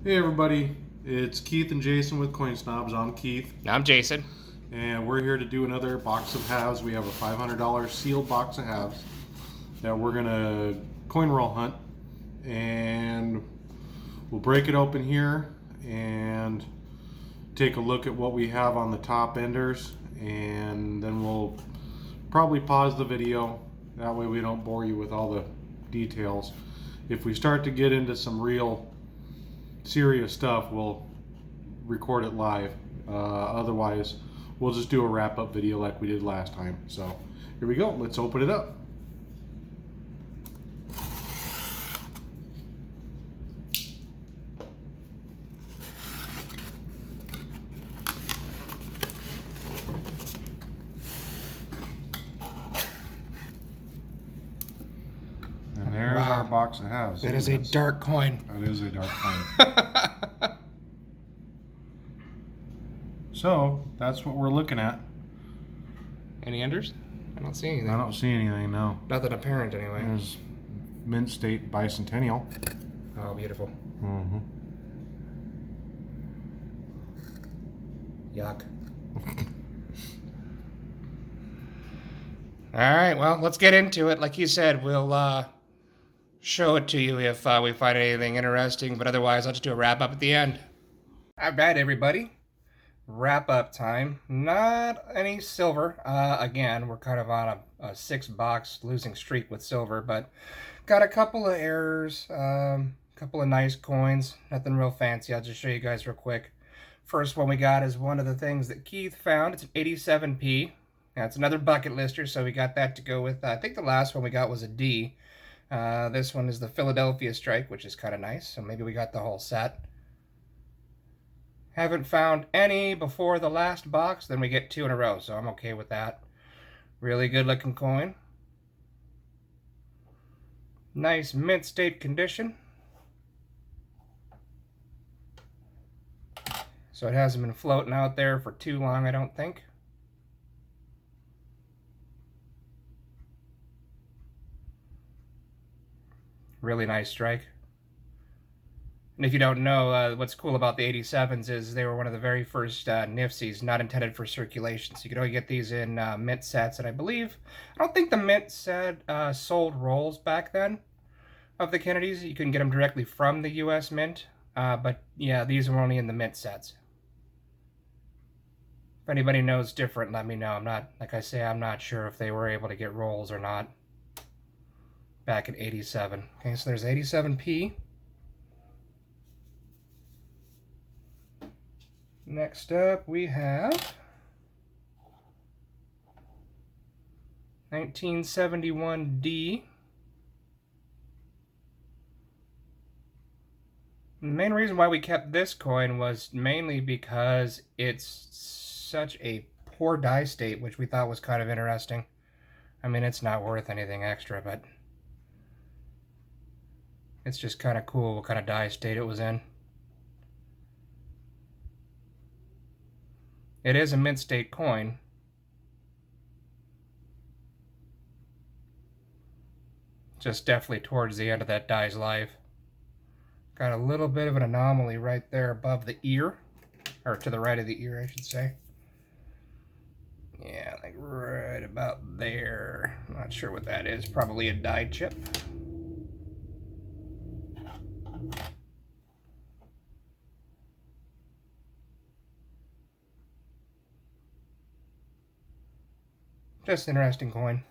Hey everybody, it's Keith and Jason with Coin Snobs. I'm Keith, I'm Jason. and we're here to do another box of halves. We have a $500 sealed box of halves that we're gonna coin roll hunt, and we'll break it open here and take a look at what we have on the top enders, and then we'll probably pause the video. That way we don't bore you with all the details. If we start to get into some real serious stuff, we'll record it live. Otherwise, we'll just do a wrap up video like we did last time. So here we go. Let's open it up. And there's our box of halves. That is a dark coin. That is a dark coin. So that's what we're looking at. Any enders? I don't see anything. I don't see anything, no. Nothing apparent anyway. There's Mint State Bicentennial. Oh, beautiful. Mm-hmm. Yuck. All right, well, let's get into it. Like you said, we'll show it to you if we find anything interesting, but otherwise, I'll just do a wrap up at the end. All right, everybody. Wrap up time. Not any silver. Again, we're kind of on a 6-box losing streak with silver, but got a couple of errors, couple of nice coins. Nothing real fancy. I'll just show you guys real quick. First one we got is one of the things that Keith found. It's an 87p. Now, it's another bucket lister, so we got that to go with. I think the last one we got was a D. This one is the Philadelphia Strike, which is kind of nice, so maybe we got the whole set. Haven't found any before the last box, then we get 2 in a row, so I'm okay with that. Really good looking coin. Nice mint state condition. So it hasn't been floating out there for too long, I don't think. Really nice strike. And if you don't know, what's cool about the 87s is they were one of the very first NIFCs, not intended for circulation. So you could only get these in mint sets, and I don't think the mint set sold rolls back then of the Kennedys. You couldn't get them directly from the U.S. Mint, but yeah, these were only in the mint sets. If anybody knows different, let me know. Like I say, I'm not sure if they were able to get rolls or not back in 87. Okay, so there's 87p. Next up, we have 1971D. The main reason why we kept this coin was mainly because it's such a poor die state, which we thought was kind of interesting. I mean, it's not worth anything extra, but it's just kind of cool what kind of die state it was in. It is a mint state coin. Just definitely towards the end of that die's life. Got a little bit of an anomaly right there above the ear. Or to the right of the ear, I should say. Yeah, like right about there. Not sure what that is. Probably a die chip. Just an interesting coin.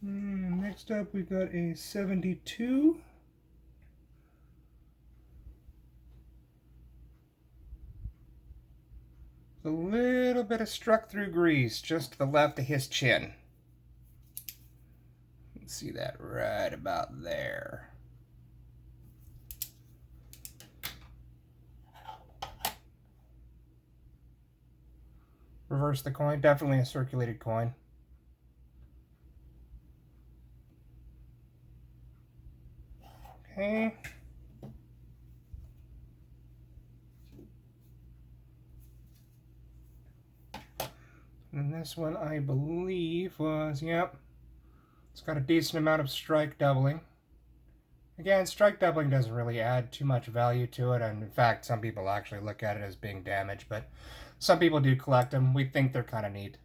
And next up we got a 72. A little bit of struck through grease just to the left of his chin. You can see that right about there. Reverse the coin, definitely a circulated coin. Okay. And this one, I believe, was, yep. It's got a decent amount of strike doubling. Again, strike doubling doesn't really add too much value to it, and in fact, some people actually look at it as being damaged, but some people do collect them. We think they're kind of neat.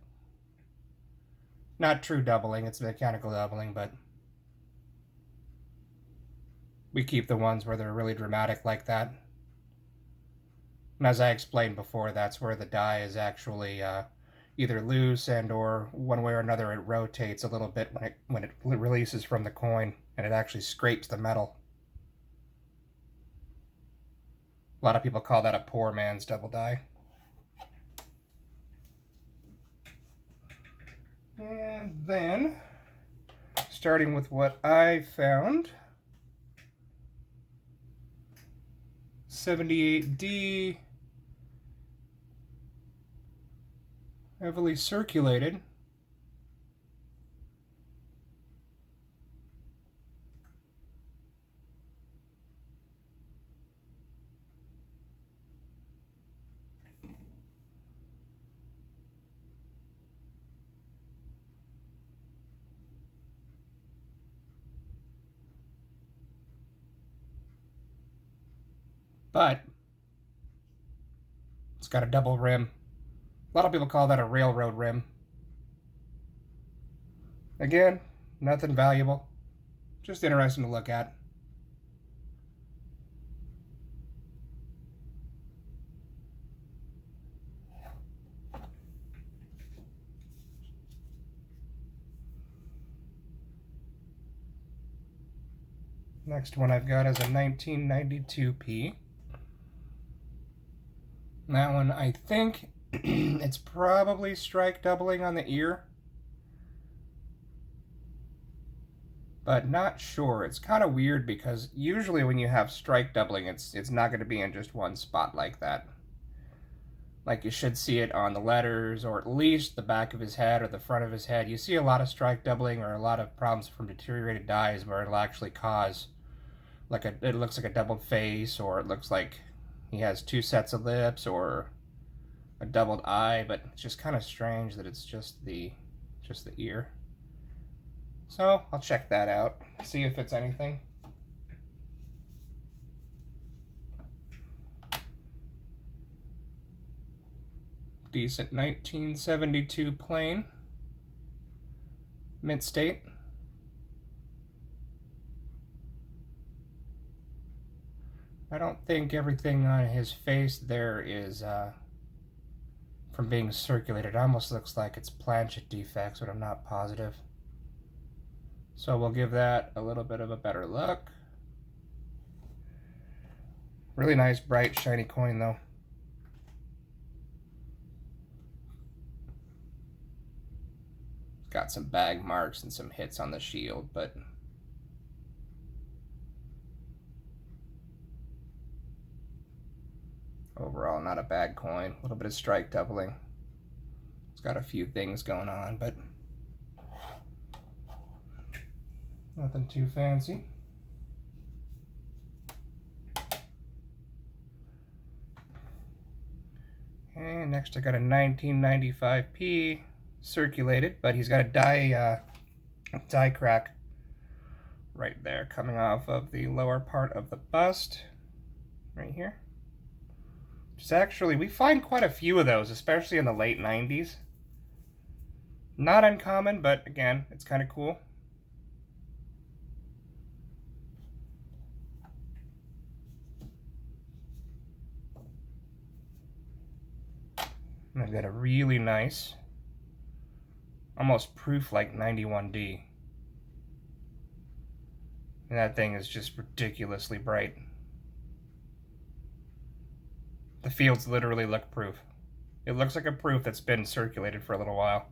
Not true doubling, it's mechanical doubling, but we keep the ones where they're really dramatic like that. And as I explained before, that's where the die is actually either loose and or one way or another it rotates a little bit when it releases from the coin and it actually scrapes the metal. A lot of people call that a poor man's double die. And then, starting with what I found, 78D, heavily circulated. But it's got a double rim. A lot of people call that a railroad rim. Again, nothing valuable. Just interesting to look at. Next one I've got is a 1992P. That one, I think it's probably strike doubling on the ear, but not sure. It's kind of weird because usually when you have strike doubling, it's not going to be in just one spot like that. Like you should see it on the letters, or at least the back of his head or the front of his head. You see a lot of strike doubling or a lot of problems from deteriorated dies where it'll actually cause like it looks like a doubled face, or it looks like he has two sets of lips or a doubled eye, but it's just kind of strange that it's just the ear. So I'll check that out, see if it's anything. Decent 1972 plane, mint state. I don't think everything on his face there is from being circulated. It almost looks like it's planchet defects, but I'm not positive. So we'll give that a little bit of a better look. Really nice, bright, shiny coin though. It's got some bag marks and some hits on the shield, but overall, not a bad coin. A little bit of strike doubling. It's got a few things going on, but nothing too fancy. And next I got a 1995P circulated, but he's got a die crack right there coming off of the lower part of the bust, right here. It's actually, we find quite a few of those, especially in the late 90s. Not uncommon, but again, it's kind of cool. And I've got a really nice, almost proof-like 91D. And that thing is just ridiculously bright. The fields literally look proof. It looks like a proof that's been circulated for a little while.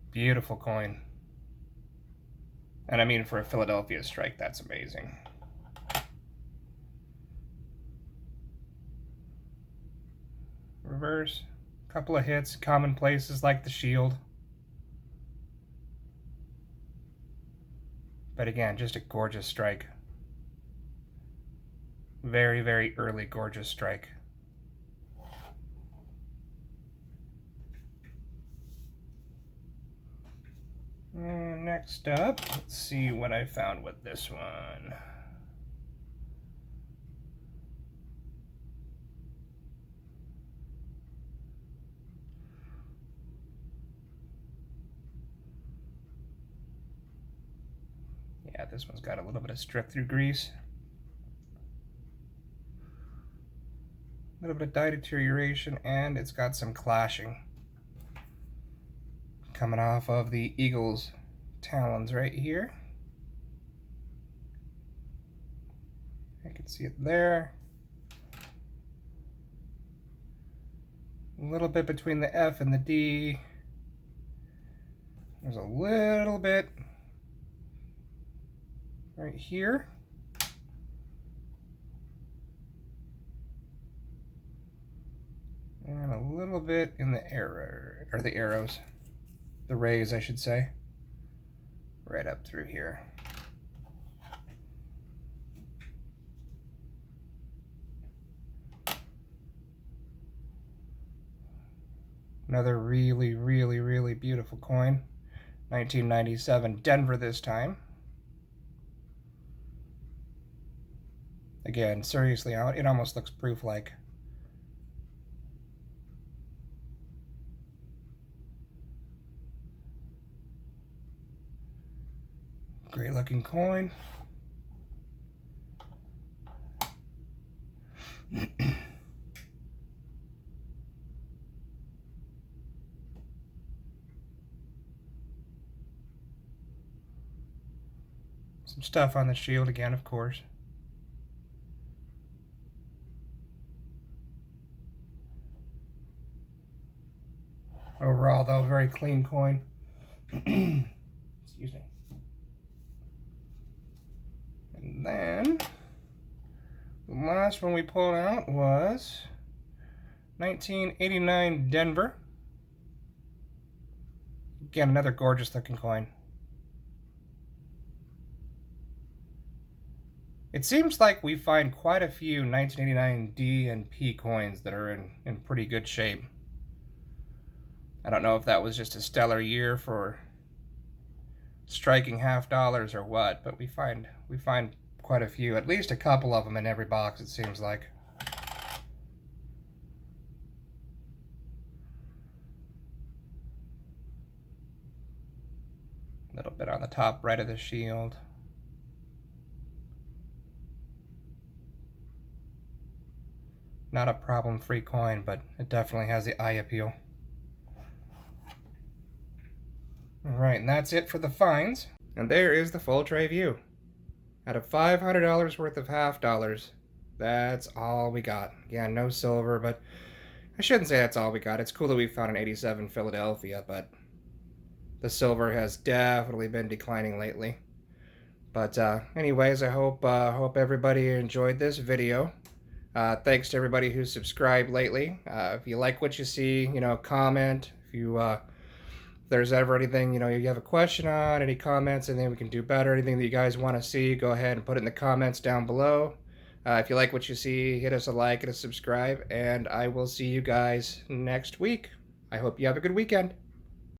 Beautiful coin. And I mean, for a Philadelphia strike, that's amazing. Reverse, couple of hits, common places like the shield. But again, just a gorgeous strike. Very, very early gorgeous strike. Next up, let's see what I found with this one. Yeah, this one's got a little bit of strip through grease. A little bit of dye deterioration, and it's got some clashing coming off of the eagle's talons right here. I can see it there. A little bit between the F and the D. There's a little bit right here. And a little bit in the arrow, or the arrows. The rays, I should say. Right up through here. Another really, really, really beautiful coin. 1997 Denver this time. Again, seriously, it almost looks proof-like. Great looking coin. Some stuff on the shield again, of course. Overall, though, very clean coin. Excuse me. And then, the last one we pulled out was 1989 Denver. Again, another gorgeous looking coin. It seems like we find quite a few 1989 D and P coins that are in pretty good shape. I don't know if that was just a stellar year for striking half dollars or what, but we find quite a few, at least a couple of them in every box, it seems like. A little bit on the top right of the shield. Not a problem-free coin, but it definitely has the eye appeal. Alright, and that's it for the finds. And there is the full tray view. Out of $500 worth of half dollars, that's all we got. Yeah, no silver, but I shouldn't say that's all we got. It's cool that we found an 87 Philadelphia, but the silver has definitely been declining lately. But anyways, I hope everybody enjoyed this video. Thanks to everybody who's subscribed lately. If you like what you see, comment. If there's ever anything, you have a question on, any comments, anything we can do better, anything that you guys want to see, go ahead and put it in the comments down below. If you like what you see, hit us a like and a subscribe, and I will see you guys next week. I hope you have a good weekend.